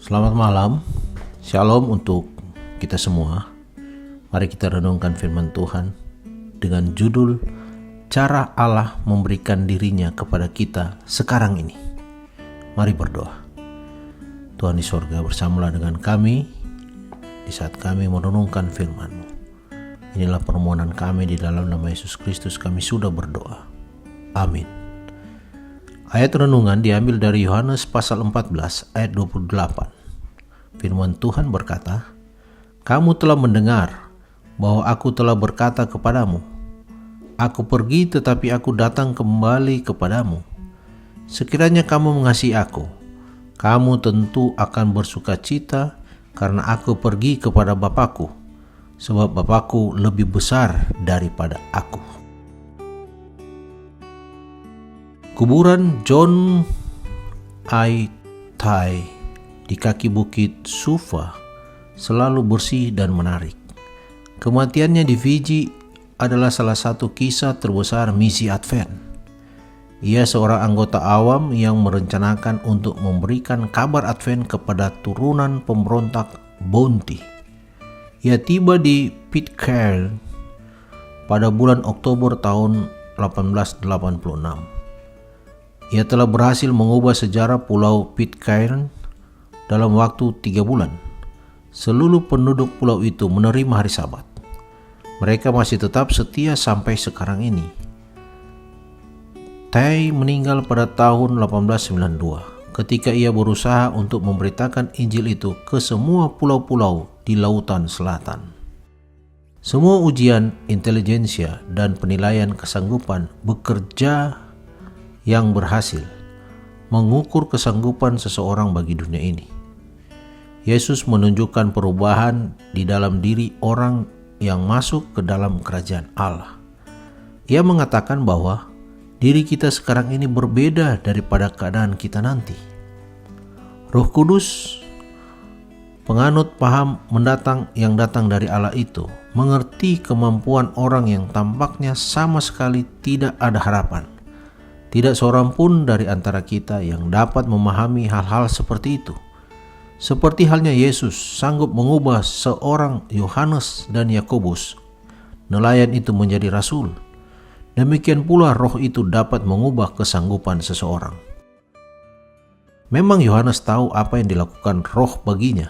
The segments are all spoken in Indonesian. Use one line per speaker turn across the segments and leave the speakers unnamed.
Selamat malam, shalom untuk kita semua. Mari kita renungkan firman Tuhan dengan judul Cara Allah memberikan dirinya kepada kita sekarang ini. Mari berdoa. Tuhan di sorga, bersamalah dengan kami di saat kami merenungkan firman-Mu. Inilah permohonan kami di dalam nama Yesus Kristus, kami sudah berdoa. Amin. Ayat renungan diambil dari Yohanes pasal 14 ayat 28. Firman Tuhan berkata, "Kamu telah mendengar bahwa aku telah berkata kepadamu, aku pergi tetapi aku datang kembali kepadamu. Sekiranya kamu mengasihi aku, kamu tentu akan bersukacita karena aku pergi kepada Bapa-Ku, sebab Bapa-Ku lebih besar daripada aku." Kuburan John I. Tai di kaki bukit Sufa selalu bersih dan menarik. Kematiannya di Fiji adalah salah satu kisah terbesar misi Advent. Ia seorang anggota awam yang merencanakan untuk memberikan kabar Advent kepada turunan pemberontak Bounty. Ia tiba di Pitcairn pada bulan Oktober tahun 1886. Ia telah berhasil mengubah sejarah Pulau Pitcairn dalam waktu 3 bulan. Seluruh penduduk pulau itu menerima hari Sabat. Mereka masih tetap setia sampai sekarang ini. Tai meninggal pada tahun 1892 ketika ia berusaha untuk memberitakan Injil itu ke semua pulau-pulau di Lautan Selatan. Semua ujian intelijensia dan penilaian kesanggupan bekerja yang berhasil mengukur kesanggupan seseorang bagi dunia ini. Yesus menunjukkan perubahan di dalam diri orang yang masuk ke dalam kerajaan Allah. Ia mengatakan bahwa diri kita sekarang ini berbeda daripada keadaan kita nanti. Roh Kudus, penganut paham mendatang yang datang dari Allah itu, mengerti kemampuan orang yang tampaknya sama sekali tidak ada harapan. Tidak seorang pun dari antara kita yang dapat memahami hal-hal seperti itu. Seperti halnya Yesus sanggup mengubah seorang Yohanes dan Yakobus, nelayan itu menjadi rasul. Demikian pula roh itu dapat mengubah kesanggupan seseorang. Memang Yohanes tahu apa yang dilakukan roh baginya.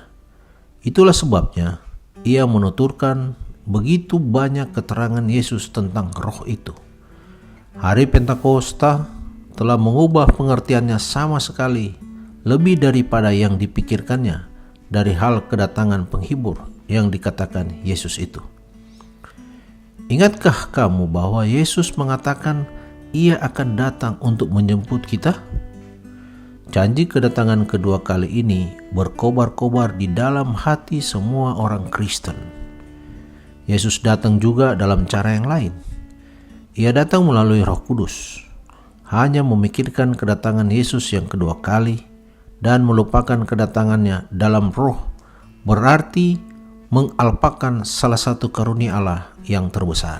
Itulah sebabnya ia menuturkan begitu banyak keterangan Yesus tentang roh itu. Hari Pentakosta telah mengubah pengertiannya sama sekali lebih daripada yang dipikirkannya dari hal kedatangan penghibur yang dikatakan Yesus itu. Ingatkah kamu bahwa Yesus mengatakan ia akan datang untuk menjemput kita? Janji kedatangan kedua kali ini berkobar-kobar di dalam hati semua orang Kristen. Yesus datang juga dalam cara yang lain. Ia datang melalui Roh Kudus. Hanya memikirkan kedatangan Yesus yang kedua kali dan melupakan kedatangannya dalam roh berarti mengalpakan salah satu karunia Allah yang terbesar.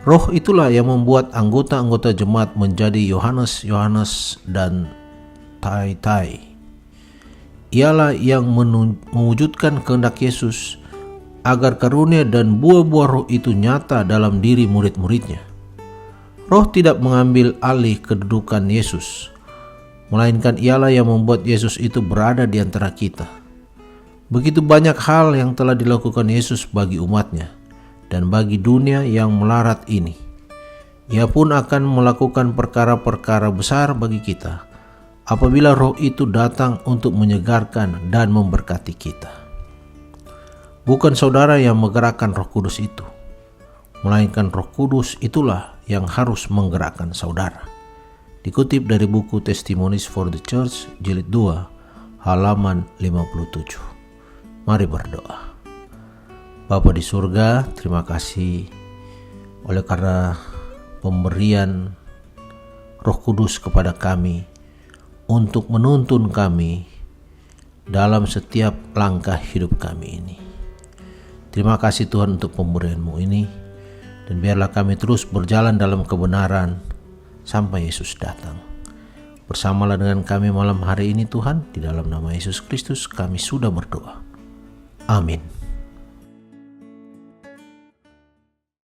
Roh itulah yang membuat anggota-anggota jemaat menjadi Yohanes dan Tai. Ialah yang mewujudkan kehendak Yesus agar karunia dan buah-buah roh itu nyata dalam diri murid-muridnya. Roh tidak mengambil alih kedudukan Yesus, melainkan ialah yang membuat Yesus itu berada di antara kita. Begitu banyak hal yang telah dilakukan Yesus bagi umatnya dan bagi dunia yang melarat ini. Ia pun akan melakukan perkara-perkara besar bagi kita apabila roh itu datang untuk menyegarkan dan memberkati kita. Bukan saudara yang menggerakkan Roh Kudus itu, melainkan Roh Kudus itulah yang harus menggerakkan saudara. Dikutip dari buku Testimonies for the Church, jilid 2, halaman 57. Mari berdoa. Bapa di surga, terima kasih oleh karena pemberian Roh Kudus kepada kami untuk menuntun kami dalam setiap langkah hidup kami ini. Terima kasih Tuhan untuk pemberian-Mu ini, dan biarlah kami terus berjalan dalam kebenaran sampai Yesus datang. Bersamalah dengan kami malam hari ini Tuhan, di dalam nama Yesus Kristus kami sudah berdoa. Amin.